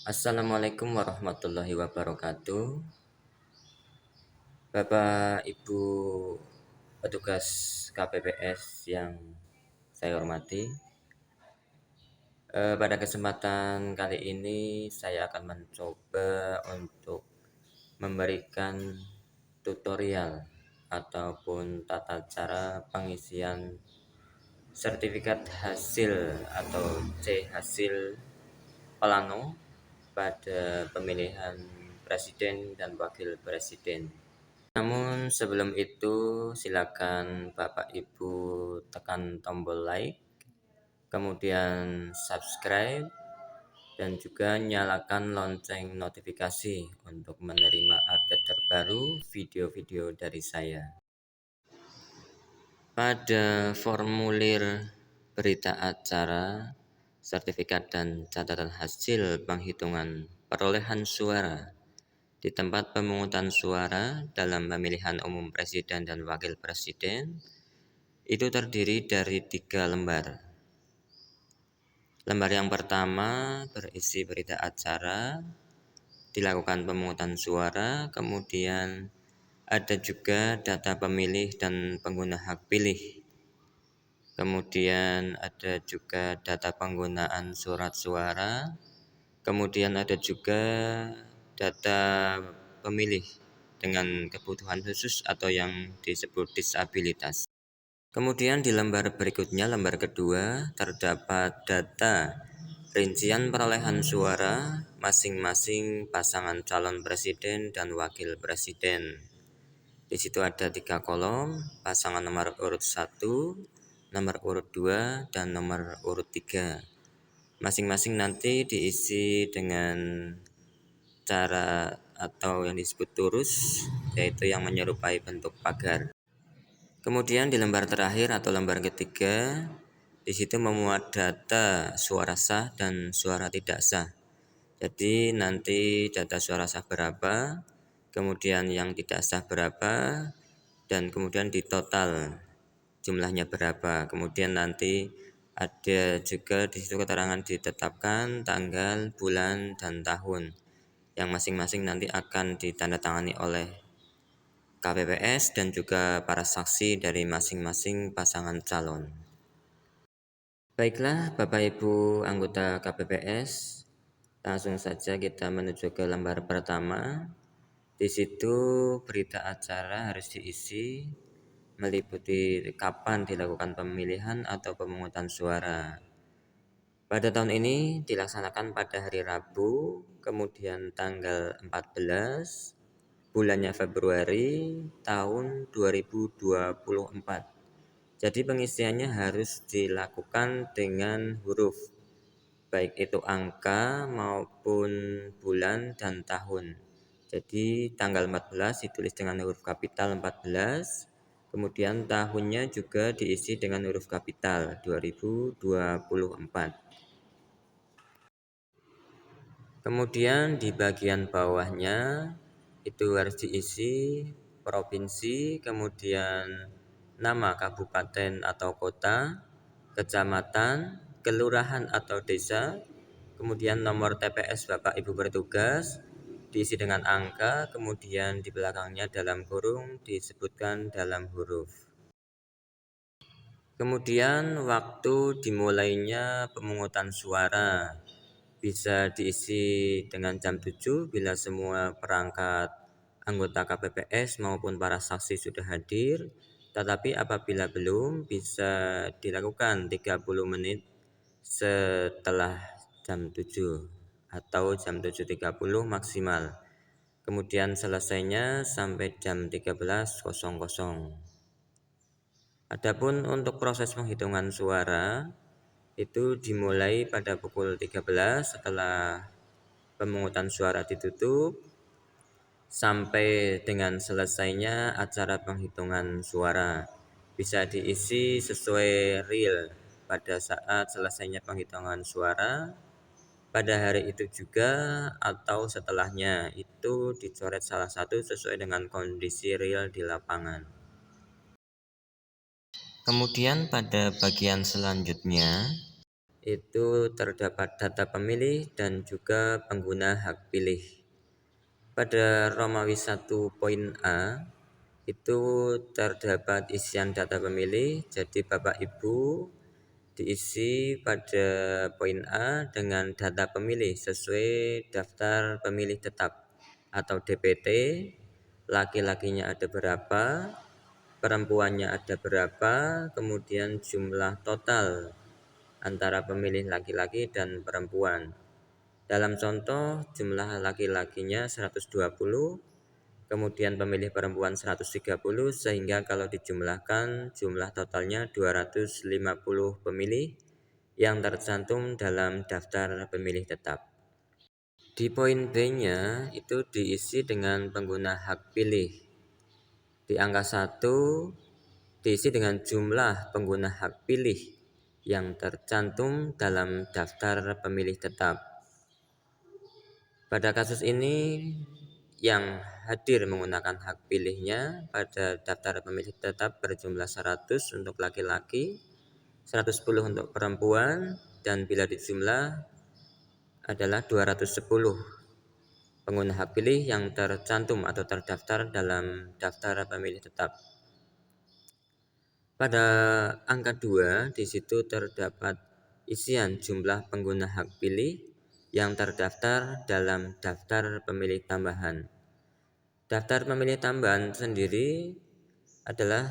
Assalamualaikum warahmatullahi wabarakatuh. Bapak Ibu petugas KPPS yang saya hormati, pada kesempatan kali ini saya akan mencoba untuk memberikan tutorial ataupun tata cara pengisian sertifikat hasil atau C hasil Plano pada pemilihan presiden dan wakil presiden. Namun sebelum itu silakan Bapak Ibu tekan tombol like, kemudian subscribe dan juga nyalakan lonceng notifikasi untuk menerima update terbaru video-video dari saya. Pada formulir berita acara, sertifikat dan catatan hasil penghitungan perolehan suara di tempat pemungutan suara dalam pemilihan umum presiden dan wakil presiden itu terdiri dari 3 lembar. Lembar yang pertama berisi berita acara, dilakukan pemungutan suara, kemudian ada juga data pemilih dan pengguna hak pilih. Kemudian ada juga data penggunaan surat suara, kemudian ada juga data pemilih dengan kebutuhan khusus atau yang disebut disabilitas. Kemudian di lembar berikutnya, lembar kedua, terdapat data rincian perolehan suara masing-masing pasangan calon presiden dan wakil presiden. Di situ ada 3 kolom, pasangan nomor urut 1, nomor urut 2, dan nomor urut 3. Masing-masing nanti diisi dengan cara atau yang disebut turus, yaitu yang menyerupai bentuk pagar. Kemudian di lembar terakhir atau lembar ketiga, di situ memuat data suara sah dan suara tidak sah. Jadi nanti data suara sah berapa, kemudian yang tidak sah berapa, dan kemudian di total jumlahnya berapa. Kemudian nanti ada juga di situ keterangan ditetapkan tanggal, bulan, dan tahun yang masing-masing nanti akan ditandatangani oleh KPPS dan juga para saksi dari masing-masing pasangan calon. Baiklah Bapak Ibu anggota KPPS, langsung saja kita menuju ke lembar pertama. Di situ berita acara harus diisi meliputi kapan dilakukan pemilihan atau pemungutan suara. Pada tahun ini dilaksanakan pada hari Rabu, kemudian tanggal 14, bulannya Februari tahun 2024. Jadi pengisiannya harus dilakukan dengan huruf, baik itu angka maupun bulan dan tahun. Jadi tanggal 14 ditulis dengan huruf kapital 14, kemudian tahunnya juga diisi dengan huruf kapital 2024. Kemudian di bagian bawahnya itu harus diisi provinsi, kemudian nama kabupaten atau kota, kecamatan, kelurahan atau desa, kemudian nomor TPS Bapak Ibu bertugas, diisi dengan angka, kemudian di belakangnya dalam kurung disebutkan dalam huruf. Kemudian waktu dimulainya pemungutan suara bisa diisi dengan jam 7 bila semua perangkat anggota KPPS maupun para saksi sudah hadir, tetapi apabila belum bisa dilakukan 30 menit setelah jam 7 atau jam 7.30 maksimal. Kemudian selesainya sampai jam 13.00. Adapun untuk proses penghitungan suara itu dimulai pada pukul 13 setelah pemungutan suara ditutup sampai dengan selesainya acara penghitungan suara. Bisa diisi sesuai real pada saat selesainya penghitungan suara, pada hari itu juga atau setelahnya. Itu dicoret salah satu sesuai dengan kondisi real di lapangan. Kemudian pada bagian selanjutnya itu terdapat data pemilih dan juga pengguna hak pilih. Pada Romawi 1.a itu terdapat isian data pemilih. Jadi Bapak Ibu diisi pada poin A dengan data pemilih sesuai daftar pemilih tetap atau DPT. Laki-lakinya ada berapa, perempuannya ada berapa, kemudian jumlah total antara pemilih laki-laki dan perempuan. Dalam contoh, jumlah laki-lakinya 120, kemudian pemilih perempuan 130, sehingga kalau dijumlahkan jumlah totalnya 250 pemilih yang tercantum dalam daftar pemilih tetap. Di poin B-nya itu diisi dengan pengguna hak pilih. Di angka 1 diisi dengan jumlah pengguna hak pilih yang tercantum dalam daftar pemilih tetap. Pada kasus ini yang hadir menggunakan hak pilihnya pada daftar pemilih tetap berjumlah 100 untuk laki-laki, 110 untuk perempuan, dan bila dijumlah adalah 210 pengguna hak pilih yang tercantum atau terdaftar dalam daftar pemilih tetap. Pada angka 2 di situ terdapat isian jumlah pengguna hak pilih yang terdaftar dalam daftar pemilih tambahan. Daftar pemilih tambahan sendiri adalah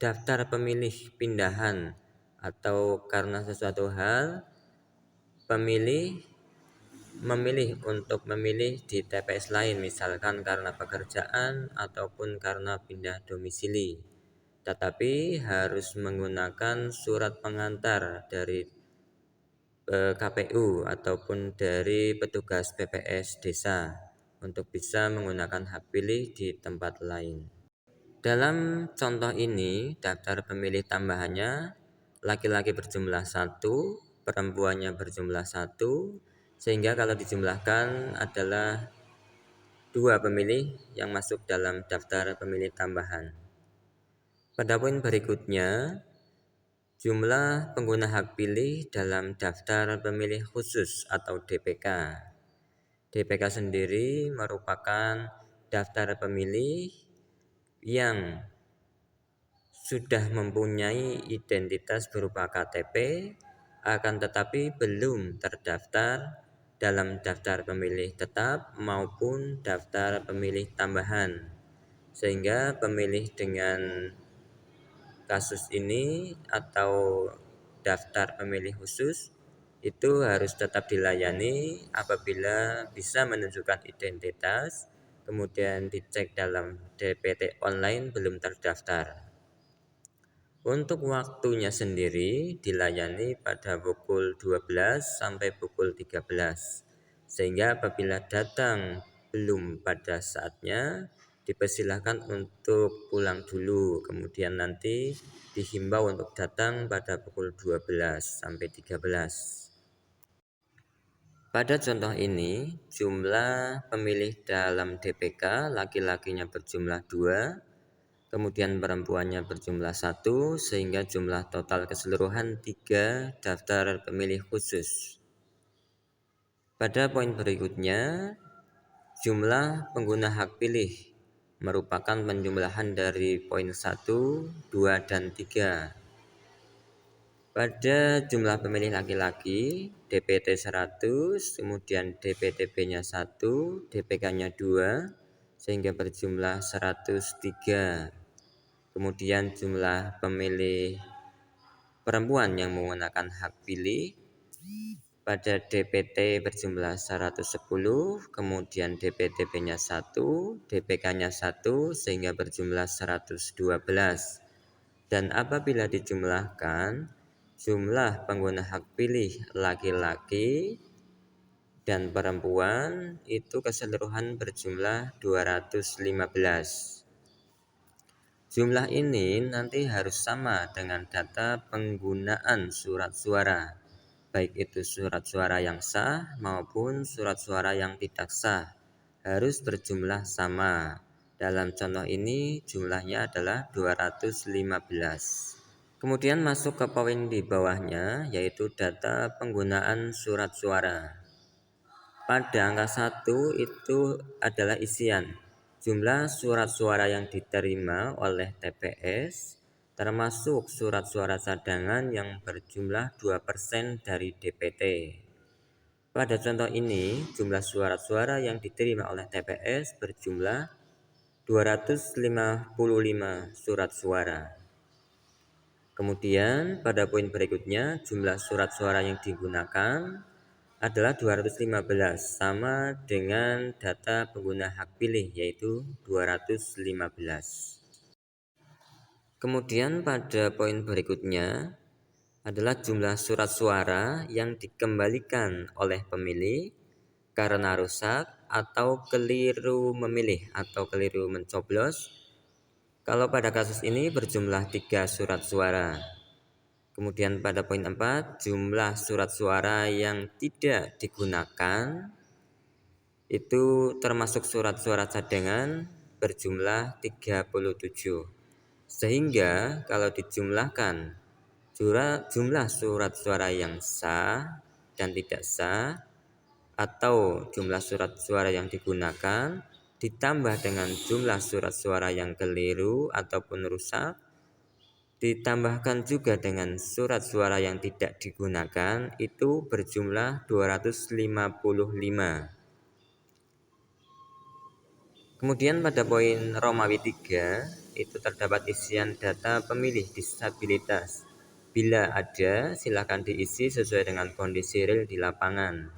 daftar pemilih pindahan atau karena sesuatu hal pemilih memilih untuk memilih di TPS lain, misalkan karena pekerjaan ataupun karena pindah domisili, tetapi harus menggunakan surat pengantar dari KPU ataupun dari petugas PPS desa untuk bisa menggunakan hak pilih di tempat lain. Dalam contoh ini, daftar pemilih tambahannya laki-laki berjumlah 1, perempuannya berjumlah 1, sehingga kalau dijumlahkan adalah 2 pemilih yang masuk dalam daftar pemilih tambahan. Pada poin berikutnya, jumlah pengguna hak pilih dalam daftar pemilih khusus atau DPK. DPK sendiri merupakan daftar pemilih yang sudah mempunyai identitas berupa KTP, akan tetapi belum terdaftar dalam daftar pemilih tetap maupun daftar pemilih tambahan, sehingga pemilih dengan kasus ini atau daftar pemilih khusus itu harus tetap dilayani apabila bisa menunjukkan identitas, kemudian dicek dalam DPT online belum terdaftar. Untuk waktunya sendiri dilayani pada pukul 12 sampai pukul 13, sehingga apabila datang belum pada saatnya dipersilahkan untuk pulang dulu, kemudian nanti dihimbau untuk datang pada pukul 12 sampai 13. Pada contoh ini, jumlah pemilih dalam DPK laki-lakinya berjumlah 2, kemudian perempuannya berjumlah 1, sehingga jumlah total keseluruhan 3 daftar pemilih khusus. Pada poin berikutnya, jumlah pengguna hak pilih merupakan penjumlahan dari poin 1, 2, dan 3. Pada jumlah pemilih laki-laki, DPT 100, kemudian DPTB-nya 1, DPK-nya 2, sehingga berjumlah 103. Kemudian jumlah pemilih perempuan yang menggunakan hak pilih pada DPT berjumlah 110, kemudian DPTB-nya 1, DPK-nya 1, sehingga berjumlah 112. Dan apabila dijumlahkan, jumlah pengguna hak pilih laki-laki dan perempuan itu keseluruhan berjumlah 215. Jumlah ini nanti harus sama dengan data penggunaan surat suara, baik itu surat suara yang sah maupun surat suara yang tidak sah, harus berjumlah sama. Dalam contoh ini jumlahnya adalah 215. Kemudian masuk ke poin di bawahnya, yaitu data penggunaan surat suara. Pada angka 1 itu adalah isian jumlah surat suara yang diterima oleh TPS, termasuk surat suara cadangan yang berjumlah 2% dari DPT. Pada contoh ini, jumlah surat suara yang diterima oleh TPS berjumlah 255 surat suara. Kemudian pada poin berikutnya, jumlah surat suara yang digunakan adalah 215, sama dengan data pengguna hak pilih, yaitu 215. Kemudian pada poin berikutnya adalah jumlah surat suara yang dikembalikan oleh pemilih karena rusak atau keliru memilih atau keliru mencoblos. Kalau pada kasus ini berjumlah 3 surat suara. Kemudian pada poin 4, jumlah surat suara yang tidak digunakan itu termasuk surat suara cadangan berjumlah 37. Sehingga kalau dijumlahkan jumlah surat suara yang sah dan tidak sah atau jumlah surat suara yang digunakan ditambah dengan jumlah surat suara yang keliru ataupun rusak, ditambahkan juga dengan surat suara yang tidak digunakan, itu berjumlah 255. Kemudian pada poin Romawi 3 itu terdapat isian data pemilih disabilitas. Bila ada, silakan diisi sesuai dengan kondisi real di lapangan.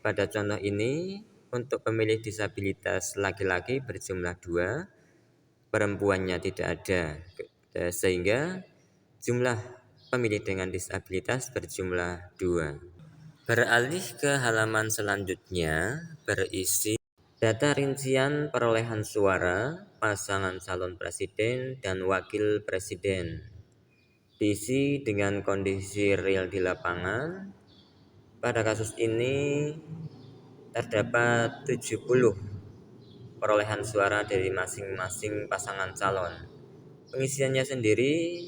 Pada contoh ini, untuk pemilih disabilitas laki-laki berjumlah 2, perempuannya tidak ada, sehingga jumlah pemilih dengan disabilitas berjumlah 2. Beralih ke halaman selanjutnya, berisi data rincian perolehan suara pasangan calon presiden dan wakil presiden. Diisi dengan kondisi real di lapangan. Pada kasus ini terdapat 70 perolehan suara dari masing-masing pasangan calon. Pengisiannya sendiri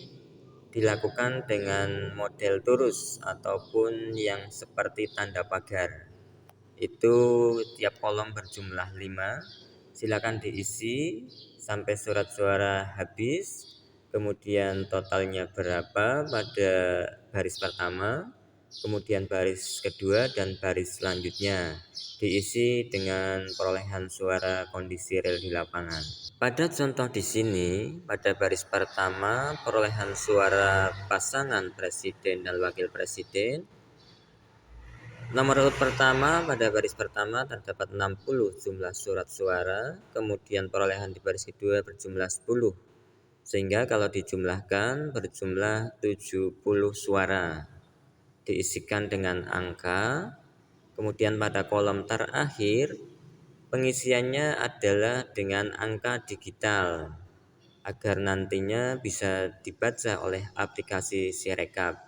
dilakukan dengan model torus ataupun yang seperti tanda pagar. Itu tiap kolom berjumlah 5. Silakan diisi sampai surat suara habis. Kemudian totalnya berapa pada baris pertama, kemudian baris kedua dan baris selanjutnya. Diisi dengan perolehan suara kondisi real di lapangan. Pada contoh di sini, pada baris pertama perolehan suara pasangan presiden dan wakil presiden. Nomor urut pertama pada baris pertama terdapat 60 jumlah surat suara, kemudian perolehan di baris kedua berjumlah 10. Sehingga kalau dijumlahkan berjumlah 70 suara. Diisikan dengan angka. Kemudian pada kolom terakhir pengisiannya adalah dengan angka digital agar nantinya bisa dibaca oleh aplikasi Sirekap.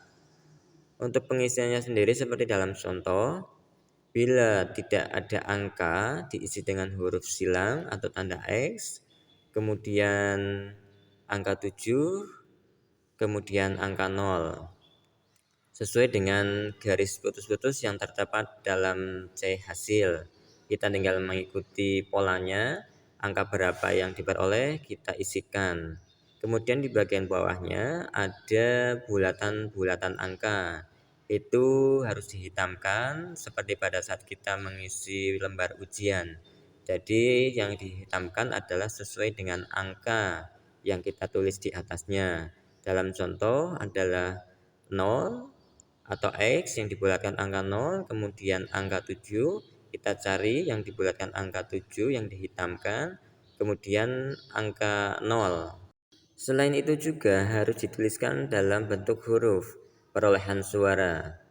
Untuk pengisiannya sendiri seperti dalam contoh, bila tidak ada angka diisi dengan huruf silang atau tanda X, kemudian angka 7, kemudian angka 0. Sesuai dengan garis putus-putus yang terdapat dalam C hasil. Kita tinggal mengikuti polanya, angka berapa yang diperoleh kita isikan. Kemudian di bagian bawahnya ada bulatan-bulatan angka. Itu harus dihitamkan seperti pada saat kita mengisi lembar ujian. Jadi yang dihitamkan adalah sesuai dengan angka yang kita tulis di atasnya. Dalam contoh adalah 0 atau X yang dibulatkan angka 0, kemudian angka 7, kita cari yang dibulatkan angka 7 yang dihitamkan, kemudian angka 0. Selain itu juga harus dituliskan dalam bentuk huruf perolehan suara.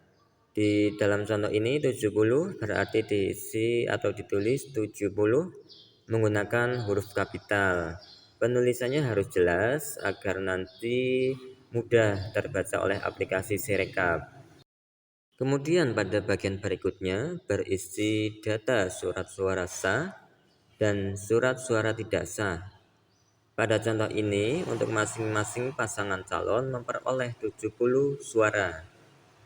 Di dalam contoh ini 70 berarti diisi atau ditulis 70 menggunakan huruf kapital. Penulisannya harus jelas agar nanti mudah terbaca oleh aplikasi Sirekap. Kemudian pada bagian berikutnya berisi data surat suara sah dan surat suara tidak sah. Pada contoh ini, untuk masing-masing pasangan calon memperoleh 70 suara,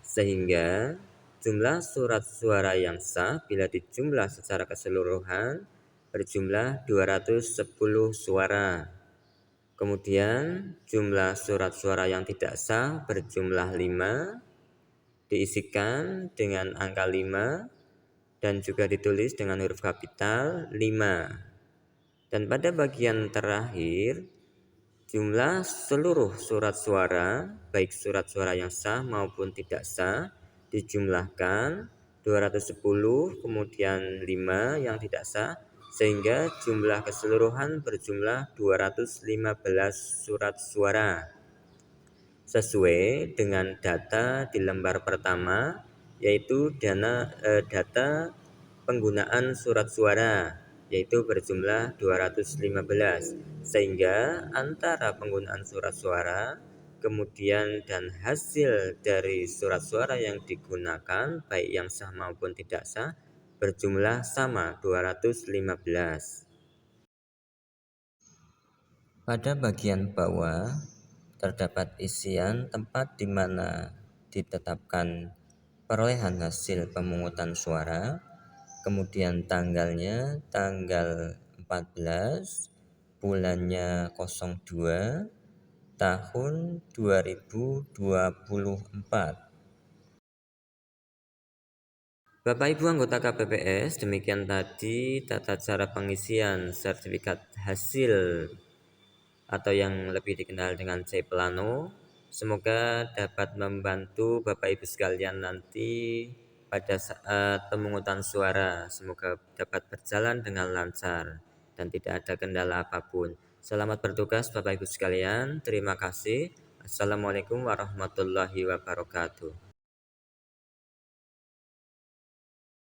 sehingga jumlah surat suara yang sah bila dijumlah secara keseluruhan berjumlah 210 suara. Kemudian jumlah surat suara yang tidak sah berjumlah 5, diisikan dengan angka 5 dan juga ditulis dengan huruf kapital 5. Dan pada bagian terakhir, jumlah seluruh surat suara, baik surat suara yang sah maupun tidak sah, dijumlahkan 210 kemudian 5 yang tidak sah, sehingga jumlah keseluruhan berjumlah 215 surat suara. Sesuai dengan data di lembar pertama, yaitu data penggunaan surat suara, yaitu berjumlah 215, sehingga antara penggunaan surat suara kemudian dan hasil dari surat suara yang digunakan baik yang sah maupun tidak sah berjumlah sama 215. Pada bagian bawah terdapat isian tempat di mana ditetapkan perolehan hasil pemungutan suara, kemudian tanggalnya tanggal 14, bulannya 02, tahun 2024. Bapak Ibu anggota KPPS, demikian tadi tata cara pengisian sertifikat hasil atau yang lebih dikenal dengan C Plano. Semoga dapat membantu Bapak Ibu sekalian nanti pada saat pemungutan suara. Semoga dapat berjalan dengan lancar dan tidak ada kendala apapun. Selamat bertugas Bapak Ibu sekalian. Terima kasih. Assalamualaikum warahmatullahi wabarakatuh.